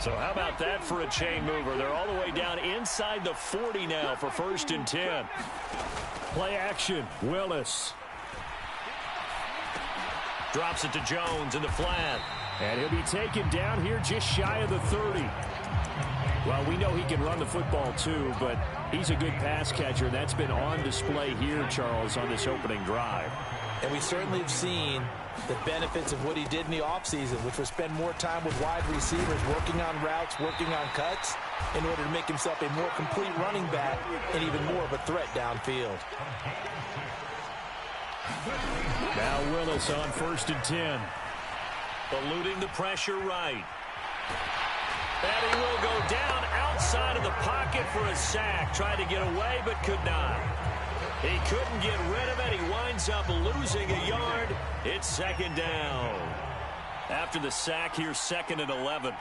So how about that for a chain mover? They're all the way down inside the 40 now for 1st and 10. Play action, Willis. Drops it to Jones in the flat. And he'll be taken down here just shy of the 30. Well, we know he can run the football too, but he's a good pass catcher, and that's been on display here, Charles, on this opening drive. And we certainly have seen the benefits of what he did in the offseason, which was spend more time with wide receivers, working on routes, working on cuts, in order to make himself a more complete running back and even more of a threat downfield. Now Willis on 1st and 10. Eluding the pressure right. And he will go down outside of the pocket for a sack. Tried to get away, but could not. He couldn't get rid of it. He winds up losing a yard. It's 2nd down. After the sack, here's 2nd and 11.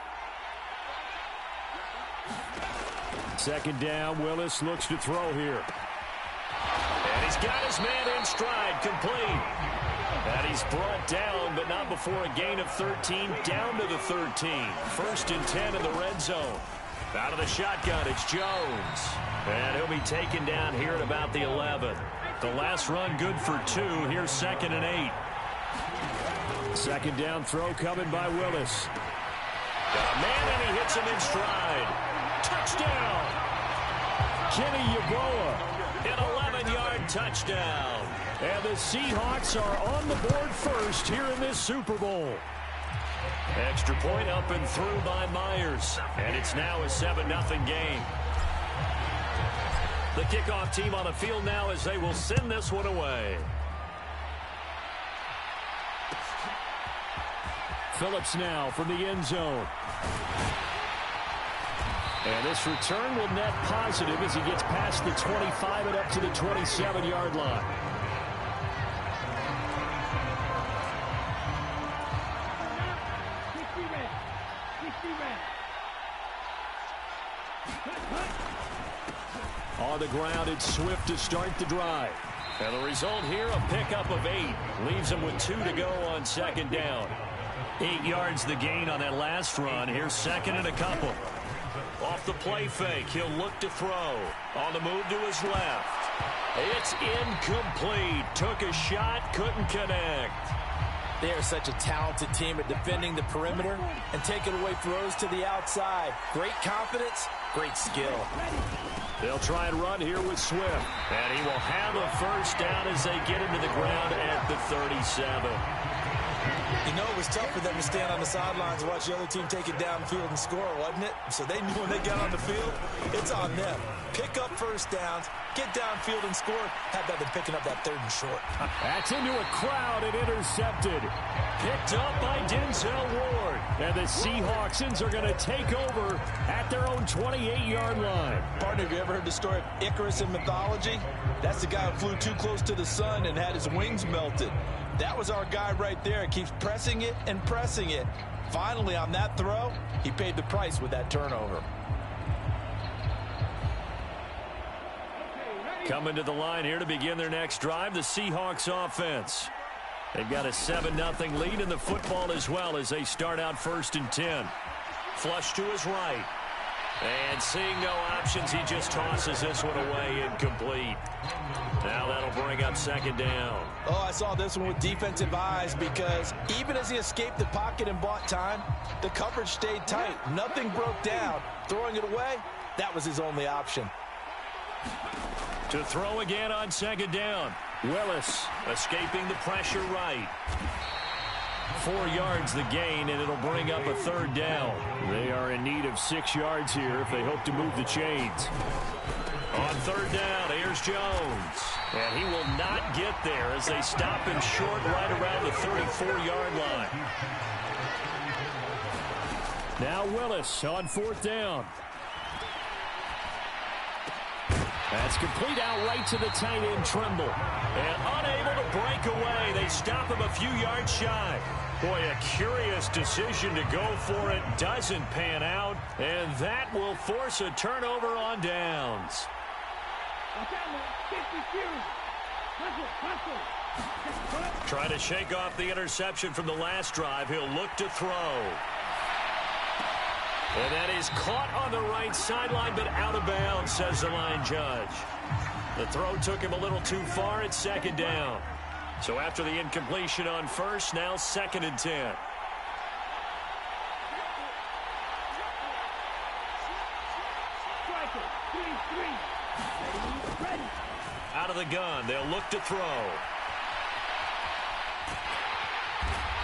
2nd down, Willis looks to throw here. And he's got his man in stride, complete. And he's brought down, but not before a gain of 13, down to the 13. 1st and 10 in the red zone. Out of the shotgun, it's Jones. And he'll be taken down here at about the 11. The last run good for 2. Here's 2nd and 8. 2nd down throw coming by Willis. Got a man, and he hits him in stride. Touchdown! Kenny Yeboah. An 11-yard touchdown. And the Seahawks are on the board first here in this Super Bowl. Extra point up and through by Myers. And it's now a 7-0 game. The kickoff team on the field now as they will send this one away. Phillips now from the end zone. And this return will net positive as he gets past the 25 and up to the 27-yard line. On the ground, it's Swift to start the drive. And the result here, a pickup of 8. Leaves him with 2 to go on 2nd down. 8 yards the gain on that last run. Here's 2nd and a couple. Off the play fake, he'll look to throw. On the move to his left. It's incomplete. Took a shot, couldn't connect. They are such a talented team at defending the perimeter and taking away throws to the outside. Great confidence, great skill. They'll try and run here with Swift. And he will have a 1st down as they get into the ground at the 37. You know, it was tough for them to stand on the sidelines and watch the other team take it downfield and score, wasn't it? So they knew when they got on the field, it's on them. Pick up 1st downs, get downfield and score. How about them picking up that 3rd and short? That's into a crowd and intercepted. Picked up by Denzel Ward. And the Seahawksans are going to take over at their own 28-yard line. Partner, have you ever heard the story of Icarus in mythology? That's the guy who flew too close to the sun and had his wings melted. That was our guy right there. Keeps pressing it and pressing it. Finally, on that throw, he paid the price with that turnover. Coming to the line here to begin their next drive, the Seahawks offense. They've got a 7-0 lead in the football as well as they start out 1st and 10. Flush to his right. And seeing no options, he just tosses this one away incomplete. Now that'll bring up 2nd down. Oh, I saw this one with defensive eyes because even as he escaped the pocket and bought time, the coverage stayed tight. Nothing broke down. Throwing it away, that was his only option. To throw again on 2nd down. Willis escaping the pressure right. 4 yards the gain, and it'll bring up a 3rd down. They are in need of 6 yards here if they hope to move the chains. On 3rd down, here's Jones. And he will not get there as they stop him short right around the 34-yard line. Now Willis on 4th down. That's complete out right to the tight end, Trimble. And unable to break away. They stop him a few yards shy. Boy, a curious decision to go for it. Doesn't pan out. And that will force a turnover on downs. Trying to shake off the interception from the last drive. He'll look to throw. And that is caught on the right sideline, but out of bounds, says the line judge. The throw took him a little too far at second down. So after the incompletion on first, now 2nd and 10. Out of the gun, they'll look to throw.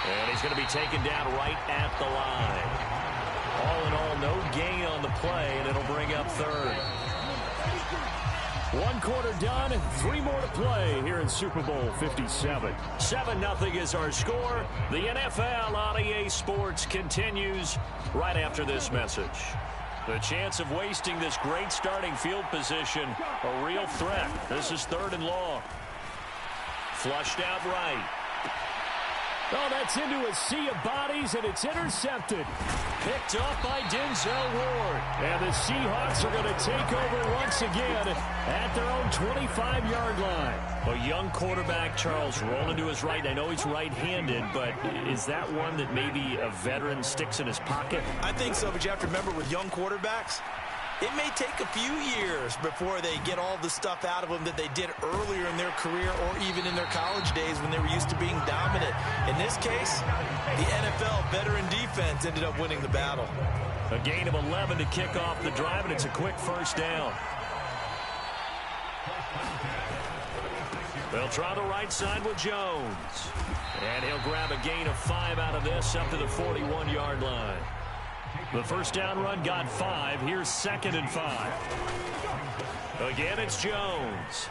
And he's going to be taken down right at the line. All in all, no gain on the play, and it'll bring up 3rd. 1 quarter done, 3 more to play here in Super Bowl 57. 7-0 is our score. The NFL on EA Sports continues right after this message. The chance of wasting this great starting field position, a real threat. This is 3rd and long. Flushed out right. Oh, that's into a sea of bodies, and it's intercepted. Picked off by Denzel Ward. And the Seahawks are going to take over once again at their own 25-yard line. A young quarterback, Charles, rolling to his right. I know he's right-handed, but is that one that maybe a veteran sticks in his pocket? I think so, but you have to remember with young quarterbacks, it may take a few years before they get all the stuff out of them that they did earlier in their career or even in their college days when they were used to being dominant. In this case, the NFL veteran defense ended up winning the battle. A gain of 11 to kick off the drive, and it's a quick first down. They'll try the right side with Jones. And he'll grab a gain of 5 out of this up to the 41-yard line. The first down run got 5. Here's 2nd and 5. Again, it's Jones.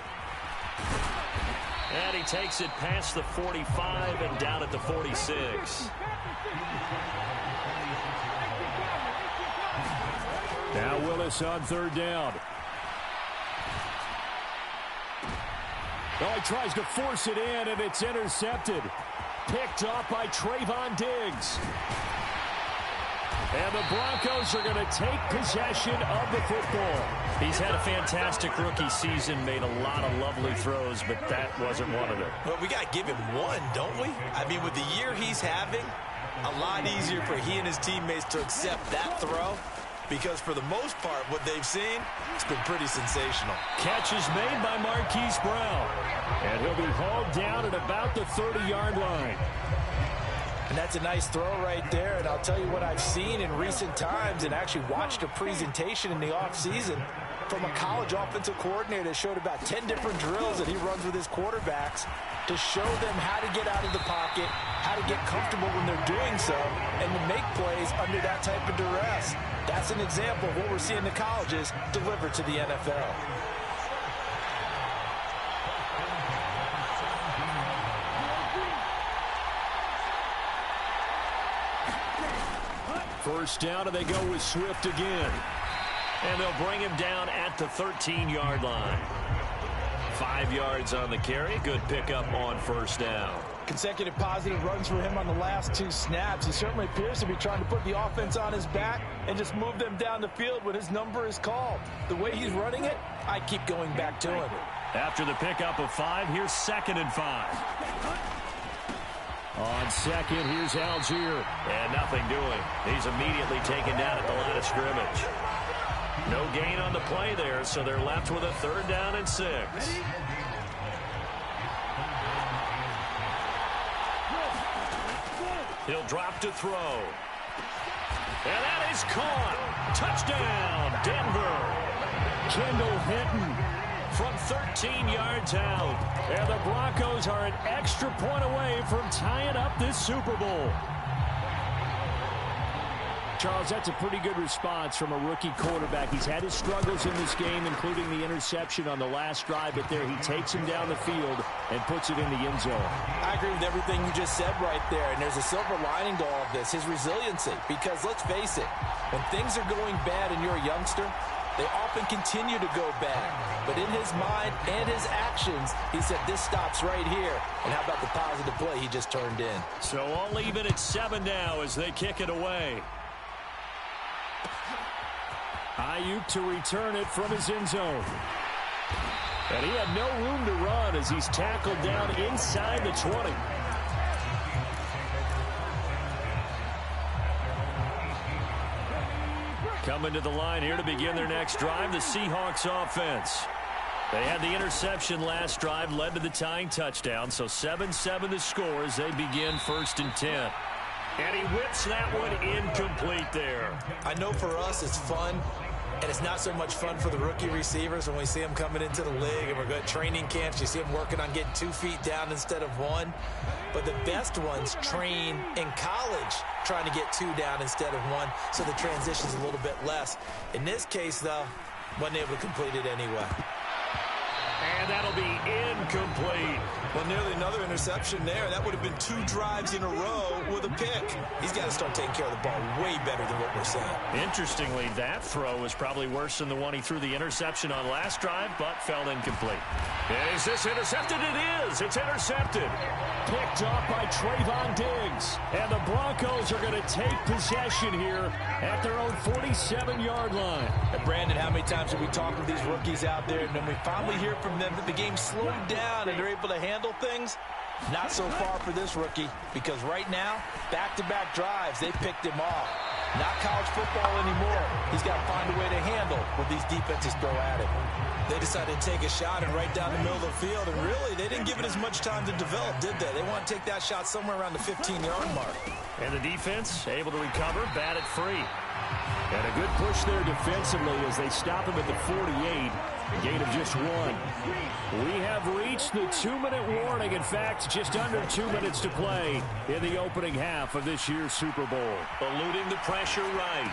And he takes it past the 45 and down at the 46. Now Willis on 3rd down. Oh, he tries to force it in, and it's intercepted. Picked off by Trayvon Diggs. And the Broncos are going to take possession of the football. He's had a fantastic rookie season, made a lot of lovely throws, but that wasn't one of them. Well, we got to give him one, don't we? I mean, with the year he's having, a lot easier for he and his teammates to accept that throw, because for the most part, what they've seen, it's been pretty sensational. Catch is made by Marquise Brown. And he'll be hauled down at about the 30-yard line. And that's a nice throw right there. And I'll tell you what I've seen in recent times and actually watched a presentation in the offseason from a college offensive coordinator that showed about 10 different drills that he runs with his quarterbacks to show them how to get out of the pocket, how to get comfortable when they're doing so, and to make plays under that type of duress. That's an example of what we're seeing the colleges deliver to the NFL. First down, and they go with Swift again. And they'll bring him down at the 13-yard line. 5 yards on the carry. Good pickup on first down. Consecutive positive runs for him on the last 2 snaps. He certainly appears to be trying to put the offense on his back and just move them down the field when his number is called. The way he's running it, I keep going back to him. After the pickup of 5, here's 2nd and 5. On second, here's Algier. And nothing doing. He's immediately taken down at the line of scrimmage. No gain on the play there, so they're left with a 3rd down and 6. He'll drop to throw. And that is caught. Touchdown, Denver. Kendall Hinton from 13 yards out. And the Broncos are an extra point away from tying up this Super Bowl. Charles, that's a pretty good response from a rookie quarterback. He's had his struggles in this game, including the interception on the last drive, but there he takes him down the field and puts it in the end zone. I agree with everything you just said right there, and there's a silver lining to all of this, his resiliency, because let's face it, when things are going bad and you're a youngster, they often continue to go bad. But in his mind and his actions, he said, this stops right here. And how about the positive play he just turned in? So all even at 7 now as they kick it away. Ayuk to return it from his end zone. And he had no room to run as he's tackled down inside the 20. Coming to the line here to begin their next drive, the Seahawks offense. They had the interception last drive, led to the tying touchdown, so 7-7 the score as they begin 1st and 10. And he whips that one incomplete there. I know for us it's fun, and it's not so much fun for the rookie receivers when we see them coming into the league and we're good training camps. You see them working on getting 2 feet down instead of 1. But the best ones train in college trying to get 2 down instead of 1, so the transition's a little bit less. In this case, though, wasn't able to complete it anyway. And that'll be incomplete. Well, nearly another interception there. That would have been 2 drives in a row with a pick. He's got to start taking care of the ball way better than what we're saying. Interestingly, that throw was probably worse than the one he threw the interception on last drive, but fell incomplete. Is this intercepted? It is. It's intercepted. Picked off by Trayvon Diggs. And the Broncos are going to take possession here at their own 47-yard line. And Brandon, how many times have we talked with these rookies out there, and then we finally hear from them that the game slowed down and they're able to handle things? Not so far for this rookie, because right now, back-to-back drives, they picked him off. Not college football anymore. He's got to find a way to handle what these defenses throw at him. They decided to take a shot and right down the middle of the field, and really, they didn't give it as much time to develop, did they? They want to take that shot somewhere around the 15-yard mark. And the defense able to recover, bat it free. And a good push there defensively as they stop him at the 48. A gain of just 1. We have reached the 2-minute warning. In fact, just under 2 minutes to play in the opening half of this year's Super Bowl. Eluding the pressure right.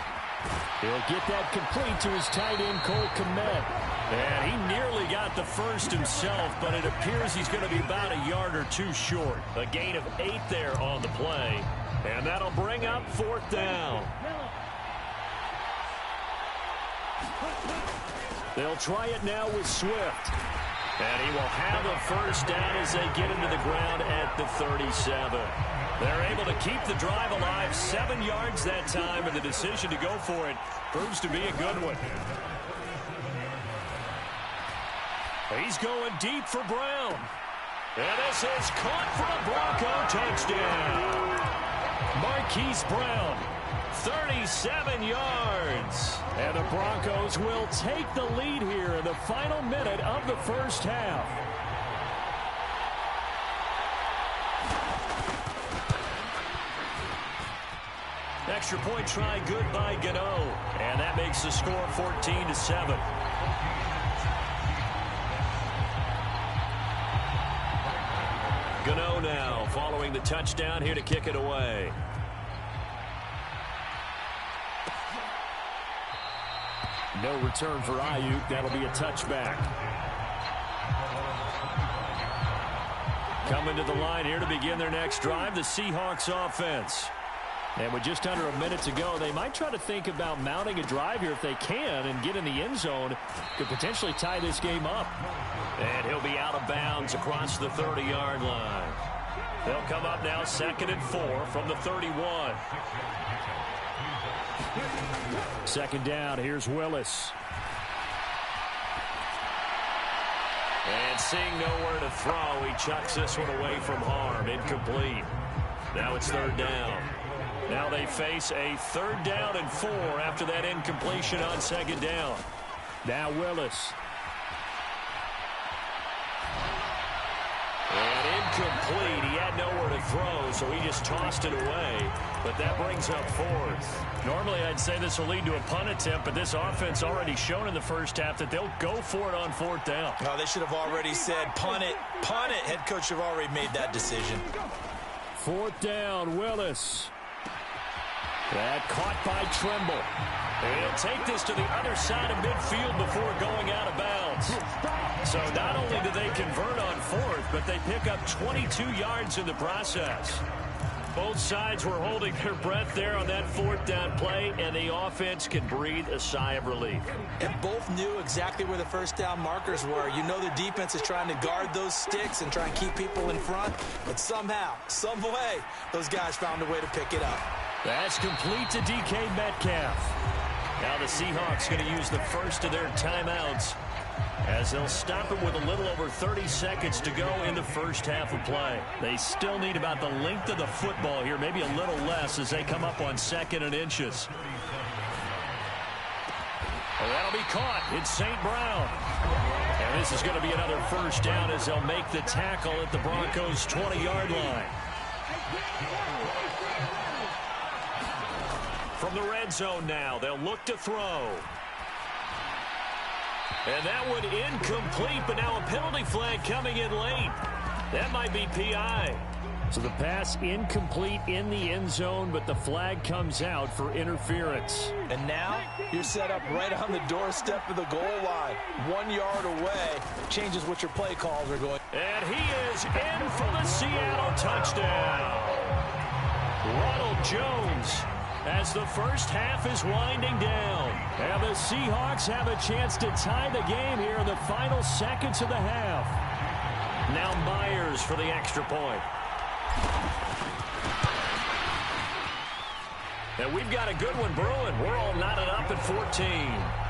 He'll get that complete to his tight end, Cole Kmet. And he nearly got the first himself, but it appears he's going to be about a yard or 2 short. A gain of 8 there on the play. And that'll bring up 4th down. They'll try it now with Swift. And he will have a first down as they get into the ground at the 37. They're able to keep the drive alive, 7 yards that time, and the decision to go for it proves to be a good one. He's going deep for Brown. And this is caught for a Bronco touchdown. Marquise Brown, 37 yards. And the Broncos will take the lead here in the final minute of the first half. Extra point try good by Gano. And that makes the score 14-7. Gano now following the touchdown here to kick it away. No return for Ayuk. That'll be a touchback. Coming to the line here to begin their next drive, the Seahawks offense. And with just under a minute to go, they might try to think about mounting a drive here if they can and get in the end zone. Could potentially tie this game up. And he'll be out of bounds across the 30-yard line. They'll come up now 2nd and 4 from the 31. 2nd down, here's Willis. And seeing nowhere to throw, he chucks this one away from harm. Incomplete. Now it's 3rd down. Now they face a 3rd down and 4 after that incompletion on 2nd down. Now Willis. And incomplete. He had nowhere to throw, so he just tossed it away. But that brings up 4th. Normally, I'd say this will lead to a punt attempt, but this offense already shown in the first half that they'll go for it on 4th down. Oh, they should have already said, punt it, punt it. Head coach should have already made that decision. 4th down, Willis. That caught by Trimble. And he'll take this to the other side of midfield before going out of bounds. So not only do they convert on 4th, but they pick up 22 yards in the process. Both sides were holding their breath there on that 4th down play, and the offense can breathe a sigh of relief. And both knew exactly where the first down markers were. You know the defense is trying to guard those sticks and try and keep people in front, but somehow, some way, those guys found a way to pick it up. That's complete to DK Metcalf. Now the Seahawks going to use the first of their timeouts as they'll stop it with a little over 30 seconds to go in the first half of play. They still need about the length of the football here, maybe a little less as they come up on 2nd and inches. And that'll be caught. It's St. Brown. And this is going to be another first down as they'll make the tackle at the Broncos' 20-yard line. From the red zone now, they'll look to throw. And that one incomplete, but now a penalty flag coming in late. That might be PI. So the pass incomplete in the end zone, but the flag comes out for interference. And now you're set up right on the doorstep of the goal line. 1 yard away. Changes what your play calls are going. And he is in for the Seattle touchdown. Ronald Jones as the first half is winding down. And the Seahawks have a chance to tie the game here in the final seconds of the half. Now Myers for the extra point. And we've got a good one brewing. We're all knotted up at 14.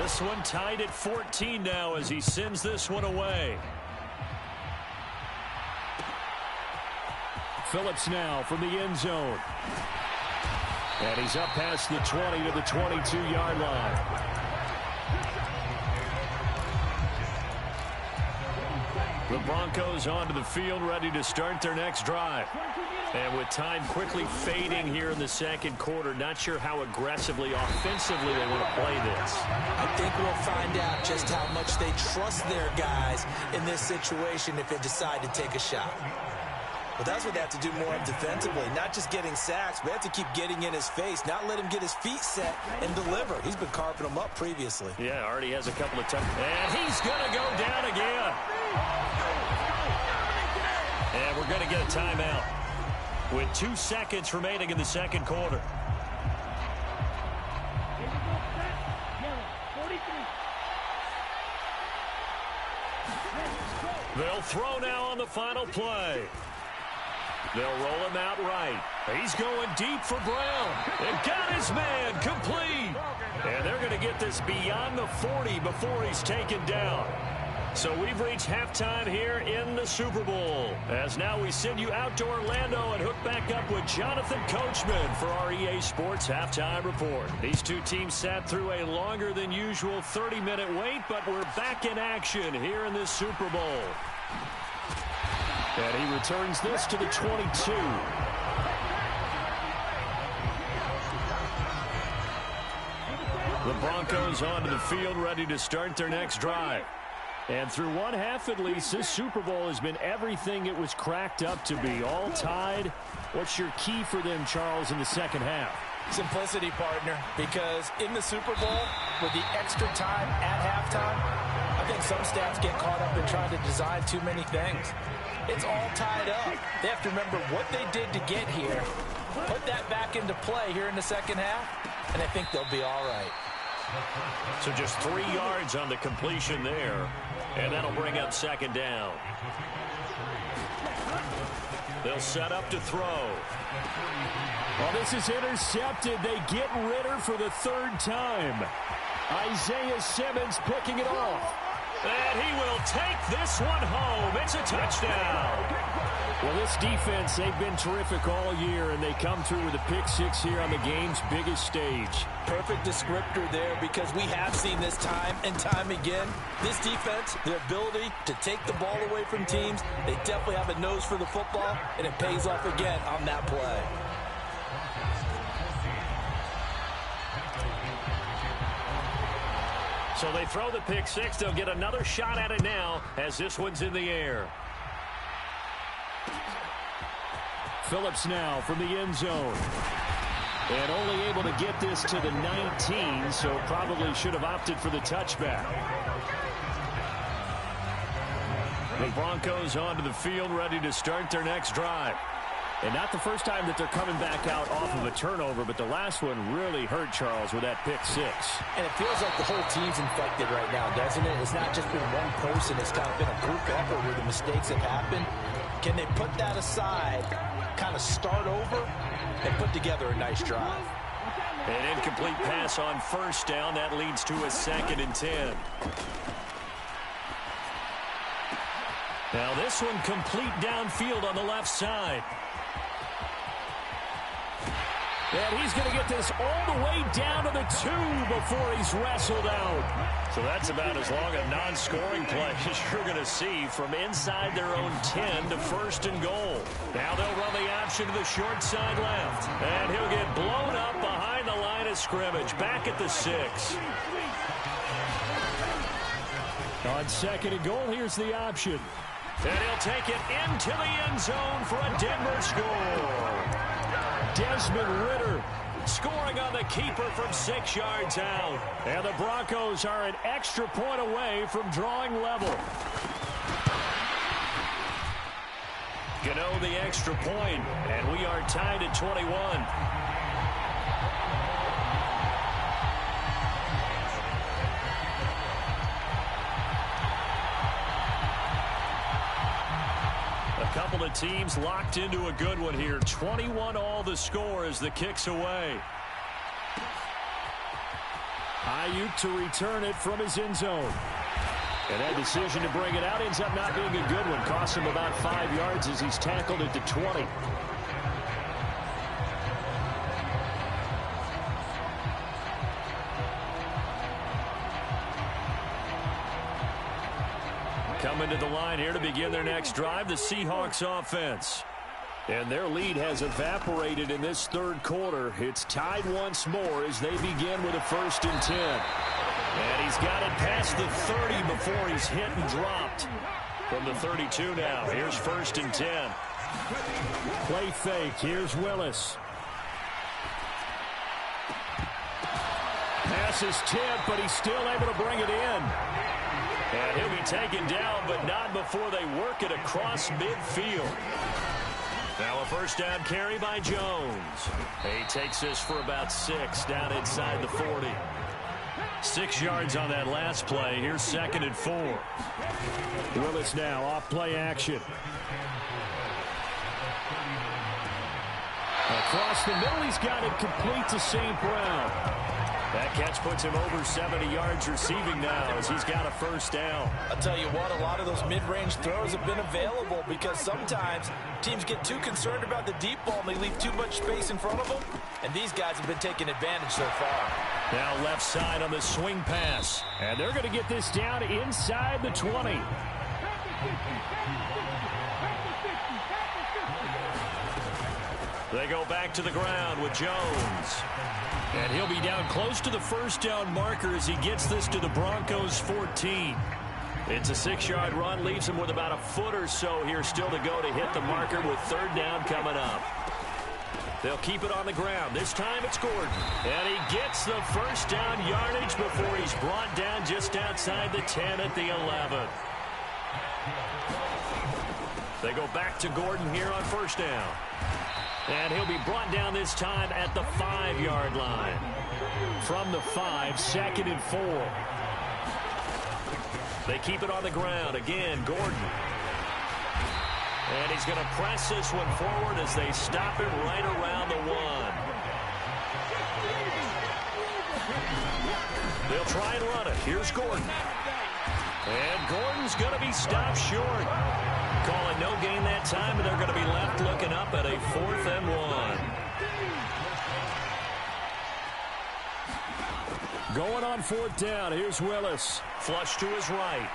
This one tied at 14 now as he sends this one away. Phillips now from the end zone. And he's up past the 20 to the 22-yard line. The Broncos onto the field, ready to start their next drive. And with time quickly fading here in the second quarter, not sure how aggressively, offensively they want to play this. I think we'll find out just how much they trust their guys in this situation if they decide to take a shot. But that's what they have to do more of defensively, not just getting sacks, but they have to keep getting in his face, not let him get his feet set and deliver. He's been carving them up previously. Yeah, already has a couple of times. And he's going to go down again. And we're going to get a timeout with 2 seconds remaining in the second quarter. They'll throw now on the final play. They'll roll him out right. He's going deep for Brown. And got his man complete. And they're going to get this beyond the 40 before he's taken down. So we've reached halftime here in the Super Bowl. As now we send you out to Orlando and hook back up with Jonathan Coachman for our EA Sports Halftime Report. These two teams sat through a longer than usual 30-minute wait, but we're back in action here in this Super Bowl. And he returns this to the 22. The Broncos onto the field ready to start their next drive. And through one half at least, this Super Bowl has been everything it was cracked up to be. All tied. What's your key for them, Charles, in the second half? Simplicity, partner, because in the Super Bowl, with the extra time at halftime, I think some staffs get caught up in trying to design too many things. It's all tied up. They have to remember what they did to get here, put that back into play here in the second half, and I think they'll be all right. So just 3 yards on the completion there, and that'll bring up second down. They'll set up to throw. Well, this is intercepted. They get Ritter for the third time. Isaiah Simmons picking it off. And he will take this one home. It's a touchdown. Well, this defense, they've been terrific all year, and they come through with a pick six here on the game's biggest stage. Perfect descriptor there, because we have seen this time and time again. This defense, their ability to take the ball away from teams, they definitely have a nose for the football, and it pays off again on that play. So they throw the pick six. They'll get another shot at it now as this one's in the air. Phillips now from the end zone. And only able to get this to the 19, so probably should have opted for the touchback. The Broncos onto the field ready to start their next drive. And not the first time that they're coming back out off of a turnover, but the last one really hurt, Charles, with that pick six. And it feels like the whole team's infected right now, doesn't it? It's not just been one person. It's kind of been a group effort where the mistakes have happened. Can they put that aside, kind of start over, and put together a nice drive? An incomplete pass on first down. That leads to a 2nd and 10. Now this one complete downfield on the left side. And he's going to get this all the way down to the 2 before he's wrestled out. So that's about as long a non-scoring play as you're going to see from inside their own 10 to 1st and goal. Now they'll run the option to the short side left. And he'll get blown up behind the line of scrimmage. Back at the 6. On 2nd and goal, here's the option. And he'll take it into the end zone for a Denver score. Desmond Ridder scoring on the keeper from 6 yards out. And the Broncos are an extra point away from drawing level. Gano the extra point, and we are tied at 21. A couple of teams locked into a good one here. 21 all the score as the kick's away. Ayuk to return it from his end zone. And that decision to bring it out ends up not being a good one. Costs him about 5 yards as he's tackled at the 20. Coming to the line here to begin their next drive, the Seahawks offense. And their lead has evaporated in this 3rd quarter. It's tied once more as they begin with a 1st and 10. And he's got it past the 30 before he's hit and dropped. From the 32 now, here's 1st and 10. Play fake, here's Willis. Pass is tipped, but he's still able to bring it in. And he'll be taken down, but not before they work it across midfield. Now a 1st down carry by Jones. He takes this for about 6 down inside the 40. 6 yards on that last play. Here's 2nd and 4. Willis now off play action. Across the middle, he's got it complete to St. Brown. That catch puts him over 70 yards receiving now as he's got a 1st down. I'll tell you what, a lot of those mid-range throws have been available because sometimes teams get too concerned about the deep ball and they leave too much space in front of them. And these guys have been taking advantage so far. Now left side on the swing pass. And they're going to get this down inside the 20. They go back to the ground with Jones. And he'll be down close to the 1st down marker as he gets this to the Broncos 14. It's a 6-yard run, leaves him with about a foot or so here still to go to hit the marker with 3rd down coming up. They'll keep it on the ground. This time it's Gordon. And he gets the 1st down yardage before he's brought down just outside the 10 at the 11. They go back to Gordon here on 1st down. And he'll be brought down this time at the 5-yard line. From the 5, 2nd and 4. They keep it on the ground. Again, Gordon. And he's going to press this one forward as they stop him right around the 1. They'll try and run it. Here's Gordon. And Gordon's going to be stopped short. Calling no gain that time, and they're going to be left looking up at a 4th and 1. Going on 4th down. Here's Willis. Flush to his right.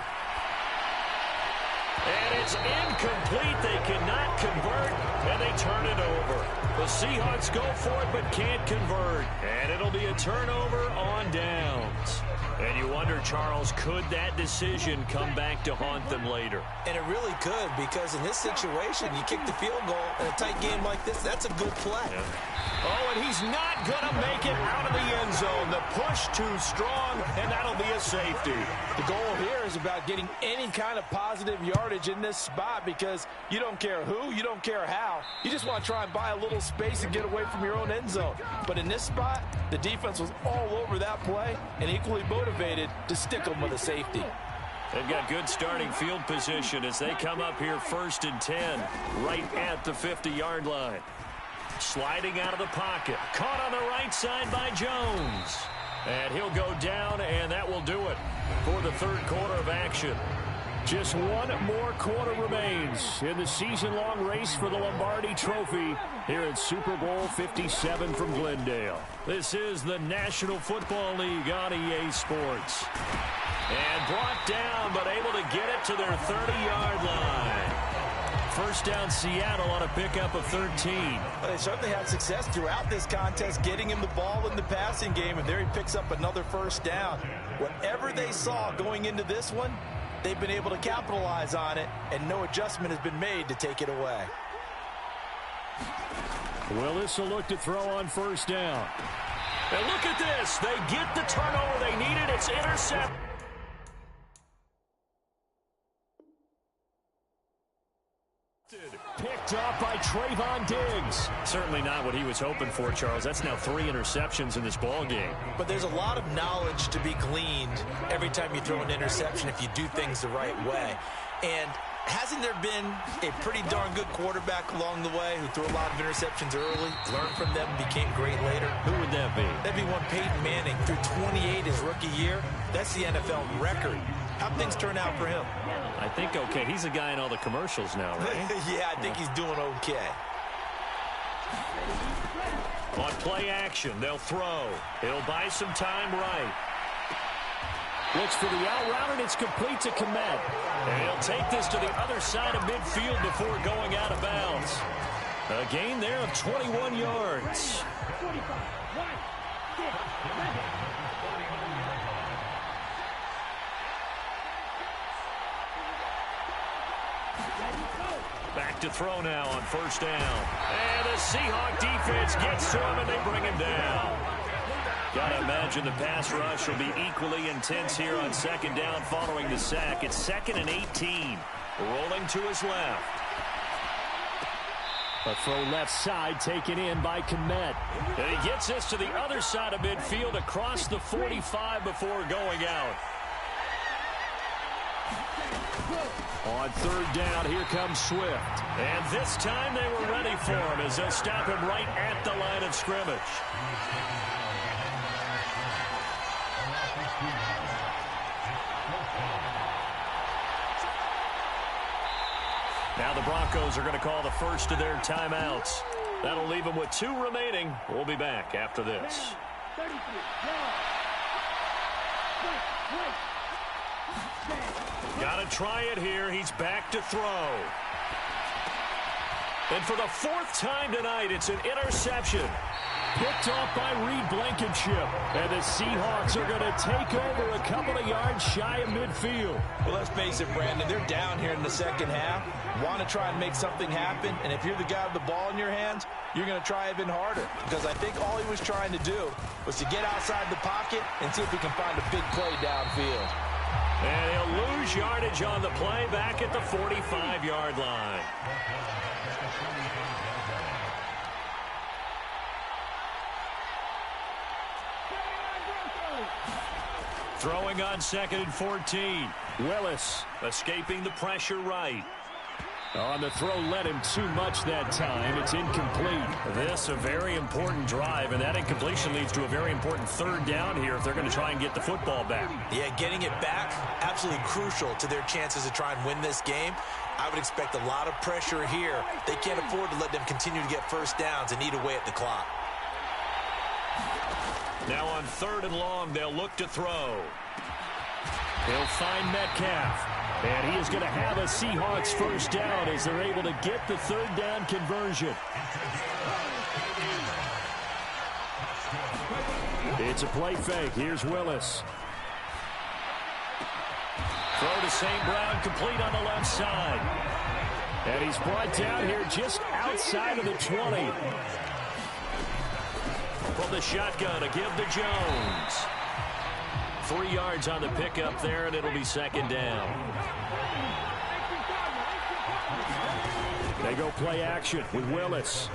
And it's incomplete. They cannot convert, and they turn it over. The Seahawks go for it, but can't convert. And it'll be a turnover on downs. And you wonder, Charles, could that decision come back to haunt them later? And it really could, because in this situation, you kick the field goal in a tight game like this, that's a good play. Yeah. Oh, and he's not going to make it out of the end zone. The push too strong, and that'll be a safety. The goal here is about getting any kind of positive yardage in this spot because you don't care who, you don't care how. You just want to try and buy a little space and get away from your own end zone. But in this spot, the defense was all over that play and equally motivated to stick them with a safety. They've got good starting field position as they come up here 1st and 10, right at the 50-yard line. Sliding out of the pocket. Caught on the right side by Jones. And he'll go down, and that will do it for the third quarter of action. Just one more quarter remains in the season-long race for the Lombardi Trophy here at Super Bowl 57 from Glendale. This is the National Football League on EA Sports. And brought down, but able to get it to their 30-yard line. First down, Seattle on a pickup of 13. Well, they certainly had success throughout this contest, getting him the ball in the passing game, and there he picks up another first down. Whatever they saw going into this one, they've been able to capitalize on it, and no adjustment has been made to take it away. Willis will look to throw on first down. And look at this. They get the turnover they needed. It's intercepted. Picked up by Trayvon Diggs. Certainly not what he was hoping for, Charles. That's now 3 interceptions in this ball game. But there's a lot of knowledge to be gleaned every time you throw an interception if you do things the right way. And hasn't there been a pretty darn good quarterback along the way who threw a lot of interceptions early, learned from them, and became great later? Who would that be? That'd be one Peyton Manning threw 28 his rookie year. That's the NFL record. How'd things turn out for him? I think okay. He's a guy in all the commercials now, right? Yeah, I think he's doing okay. On play action, they'll throw. He'll buy some time right. Looks for the out route, and it's complete to Komet. And he'll take this to the other side of midfield before going out of bounds. A gain there of 21 yards. Back to throw now on first down. And the Seahawk defense gets to him, and they bring him down. Got to imagine the pass rush will be equally intense here on second down following the sack. It's 2nd and 18. Rolling to his left. A throw left side taken in by Komet. And he gets this to the other side of midfield across the 45 before going out. On third down, here comes Swift. And this time they were ready for him as they'll stop him right at the line of scrimmage. Now the Broncos are going to call the first of their timeouts. That'll leave them with 2 remaining. We'll be back after this. Got to try it here. He's back to throw. And for the 4th time tonight, it's an interception. Picked off by Reed Blankenship. And the Seahawks are going to take over a couple of yards shy of midfield. Well, let's face it, Brandon, they're down here in the second half. Want to try and make something happen. And if you're the guy with the ball in your hands, you're going to try even harder. Because I think all he was trying to do was to get outside the pocket and see if he can find a big play downfield. And he'll lose yardage on the play back at the 45-yard line. Throwing on 2nd and 14. Willis escaping the pressure right. on the throw, led him too much that time. It's incomplete. This a very important drive, and that incompletion leads to a very important third down here if they're going to try and get the football back. Yeah, getting it back, absolutely crucial to their chances to try and win this game. I would expect a lot of pressure here. They can't afford to let them continue to get first downs and eat away at the clock. Now on 3rd and long, they'll look to throw. He'll find Metcalf. And he is going to have a Seahawks first down as they're able to get the third down conversion. It's a play fake. Here's Willis. Throw to St. Brown, complete on the left side. And he's brought down here just outside of the 20. From the shotgun to give to Jones. 3 yards on the pickup there, and it'll be 2nd down. They go play action with Willis.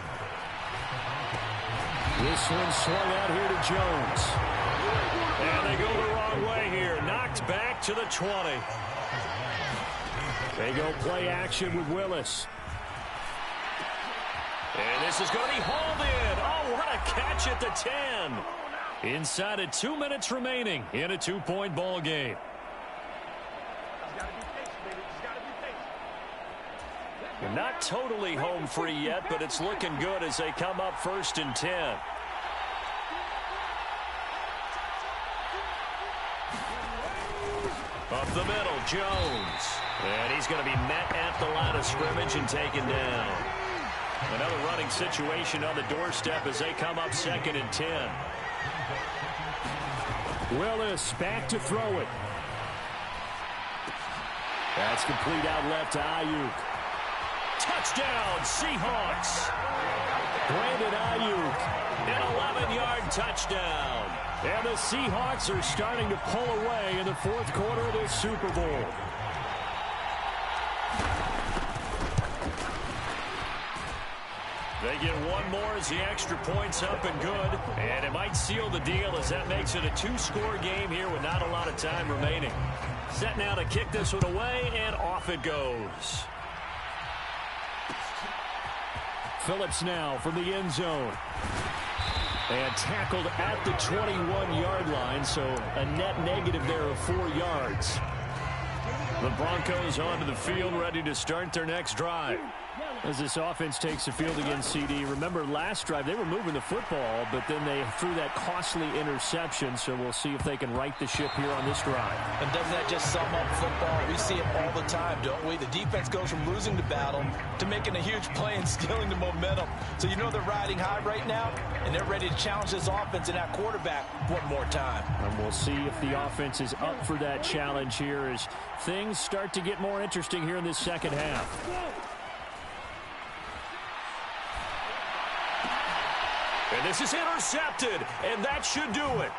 This one swung out here to Jones. And they go the wrong way here. Knocked back to the 20. They go play action with Willis. And this is going to be hauled in. Oh, what a catch at the 10. Inside of 2 minutes remaining in a 2-point ball game. Not totally home free yet, but it's looking good as they come up 1st and 10. Up the middle, Jones. And he's going to be met at the line of scrimmage and taken down. Another running situation on the doorstep as they come up 2nd and 10. Willis back to throw it. That's complete out left to Ayuk. Touchdown, Seahawks. Brandon Ayuk. An 11-yard touchdown. And the Seahawks are starting to pull away in the 4th quarter of this Super Bowl. They get one more as the extra point's up and good. And it might seal the deal as that makes it a 2-score game here with not a lot of time remaining. Set now to kick this one away, and off it goes. Phillips now from the end zone. And tackled at the 21-yard line, so a net negative there of 4 yards. The Broncos onto the field, ready to start their next drive. As this offense takes the field against CD, remember last drive they were moving the football, but then they threw that costly interception, so we'll see if they can right the ship here on this drive. And doesn't that just sum up football? We see it all the time, don't we? The defense goes from losing the battle to making a huge play and stealing the momentum. So you know they're riding high right now, and they're ready to challenge this offense and that quarterback one more time. And we'll see if the offense is up for that challenge here as things start to get more interesting here in this second half. And this is intercepted, and that should do it.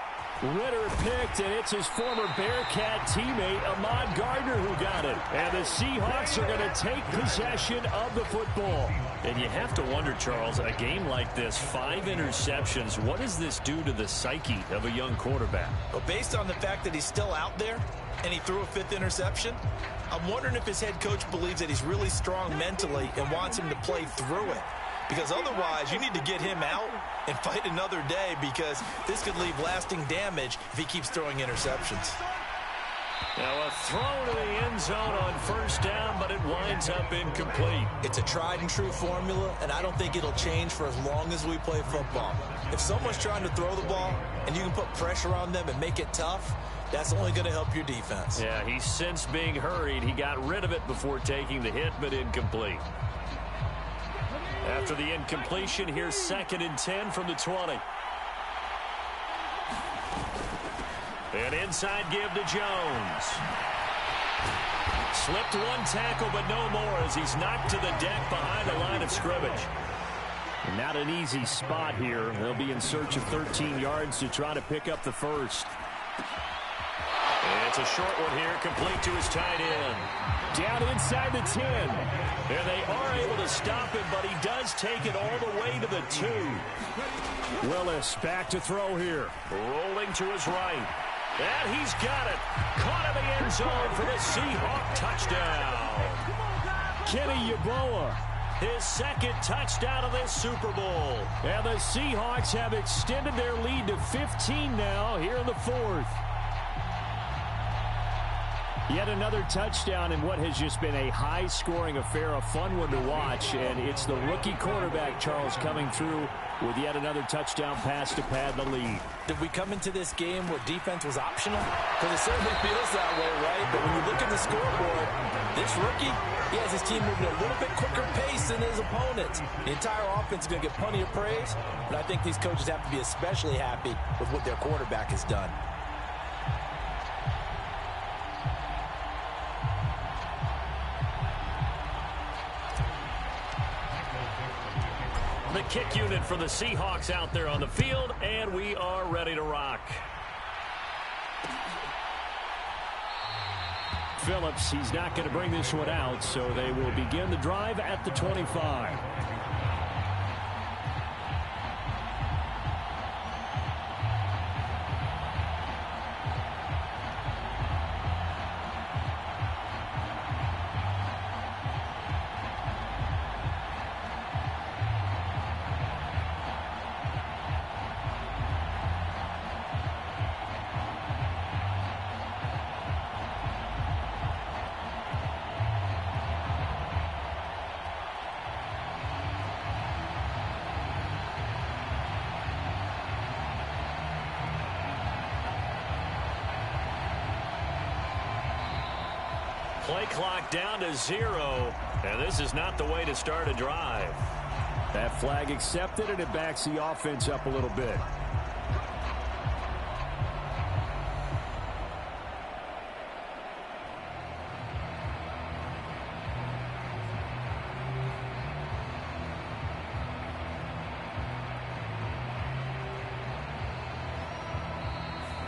Ritter picked, and it's his former Bearcat teammate, Ahmad Gardner, who got it. And the Seahawks are going to take possession of the football. And you have to wonder, Charles, a game like this, 5 interceptions, what does this do to the psyche of a young quarterback? Well, based on the fact that he's still out there and he threw a 5th interception, I'm wondering if his head coach believes that he's really strong mentally and wants him to play through it. Because otherwise, you need to get him out and fight another day, because this could leave lasting damage if he keeps throwing interceptions. Now a throw to the end zone on 1st down, but it winds up incomplete. It's a tried and true formula, and I don't think it'll change for as long as we play football. If someone's trying to throw the ball and you can put pressure on them and make it tough, that's only going to help your defense. Yeah, he's since being hurried. He got rid of it before taking the hit, but incomplete. After the incompletion, here's 2nd and 10 from the 20. An inside give to Jones. Slipped one tackle, but no more as he's knocked to the deck behind the line of scrimmage. Not an easy spot here. They'll be in search of 13 yards to try to pick up the first. It's a short one here, complete to his tight end. Down inside the 10. And they are able to stop him, but he does take it all the way to the 2. Willis back to throw here. Rolling to his right. And he's got it. Caught in the end zone for the Seahawk touchdown. Kenny Yeboah. His 2nd touchdown of this Super Bowl. And the Seahawks have extended their lead to 15 now here in the 4th. Yet another touchdown in what has just been a high-scoring affair, a fun one to watch. And it's the rookie quarterback, Charles, coming through with yet another touchdown pass to pad the lead. Did we come into this game where defense was optional? Because it certainly feels that way, right? But when you look at the scoreboard, this rookie, he has his team moving at a little bit quicker pace than his opponents. The entire offense is going to get plenty of praise, but I think these coaches have to be especially happy with what their quarterback has done. The kick unit for the Seahawks out there on the field, and we are ready to rock. Phillips, he's not going to bring this one out, so they will begin the drive at the 25. Play clock down to 0, and this is not the way to start a drive. That flag accepted, and it backs the offense up a little bit.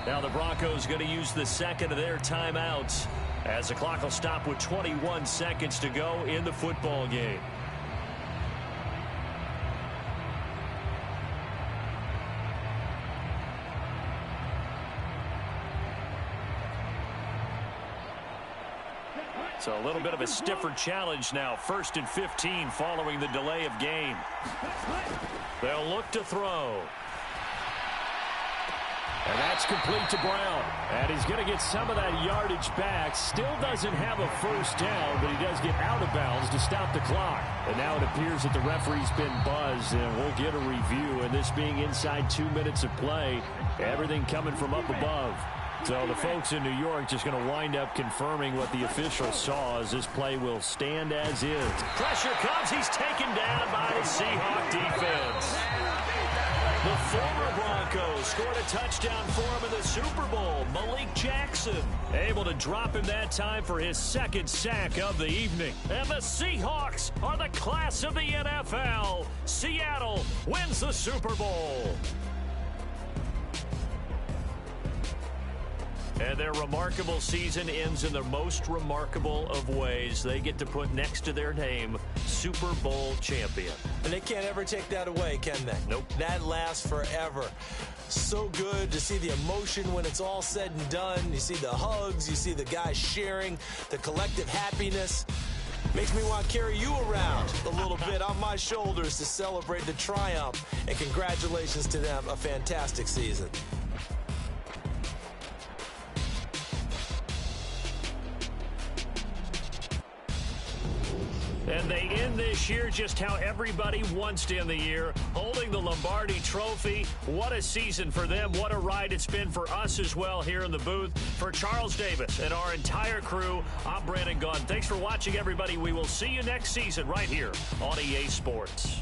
Now the Broncos going to use the second of their timeouts as the clock will stop with 21 seconds to go in the football game. So a little bit of a stiffer challenge now. 1st and 15 following the delay of game. They'll look to throw. And that's complete to Brown. And he's going to get some of that yardage back. Still doesn't have a first down, but he does get out of bounds to stop the clock. And now it appears that the referee's been buzzed, and we'll get a review. And this being inside 2 minutes of play, everything coming from up above. So the folks in New York just going to wind up confirming what the official saw, as this play will stand as is. Pressure comes. He's taken down by the Seahawk defense. The former Broncos scored a touchdown for him in the Super Bowl. Malik Jackson able to drop him that time for his second sack of the evening. And the Seahawks are the class of the NFL. Seattle wins the Super Bowl. And their remarkable season ends in the most remarkable of ways. They get to put next to their name, Super Bowl champion. And they can't ever take that away, can they? Nope. That lasts forever. So good to see the emotion when it's all said and done. You see the hugs, you see the guys sharing, the collective happiness. Makes me want to carry you around a little bit on my shoulders to celebrate the triumph. And congratulations to them, a fantastic season. And they end this year just how everybody wants to end the year, holding the Lombardi Trophy. What a season for them. What a ride it's been for us as well here in the booth. For Charles Davis and our entire crew, I'm Brandon Gaudin. Thanks for watching, everybody. We will see you next season right here on EA Sports.